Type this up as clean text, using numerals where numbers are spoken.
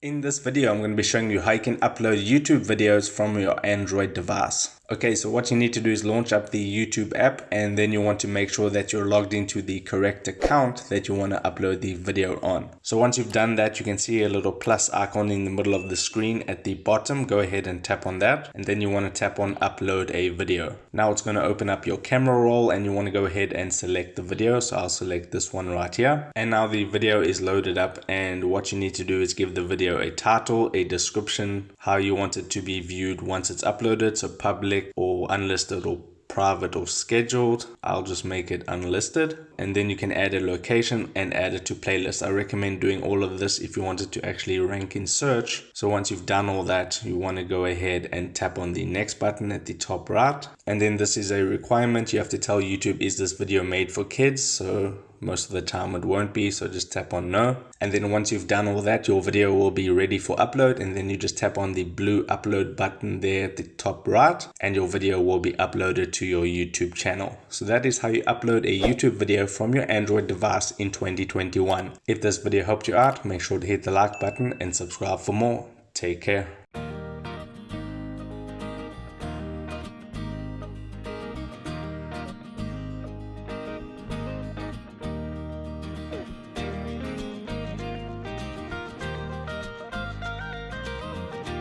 In this video, I'm going to be showing you how you can upload YouTube videos from your Android device. Okay, so what you need to do is launch up the YouTube app, and then you want to make sure that you're logged into the correct account that you want to upload the video on. So once you've done that, you can see a little plus icon in the middle of the screen at the bottom. Go ahead and tap on that, and then you want to tap on upload a video. Now it's going to open up your camera roll, and you want to go ahead and select the video. So I'll select this one right here. And now the video is loaded up, and what you need to do is give the video a title, a description, how you want it to be viewed once it's uploaded, so public or unlisted or private or scheduled. I'll just make it unlisted, and then you can add a location and add it to playlist. I recommend doing all of this if you wanted to actually rank in search. So once you've done all that, you want to go ahead and tap on the next button at the top right, and then this is a requirement. You have to tell YouTube, is this video made for kids? So most of the time it won't be, so just tap on no. And then once you've done all that, your video will be ready for upload, and then you just tap on the blue upload button there at the top right, and your video will be uploaded to your YouTube channel. So that is how you upload a YouTube video from your Android device in 2021. If this video helped you out, make sure to hit the like button and subscribe for more. Take care.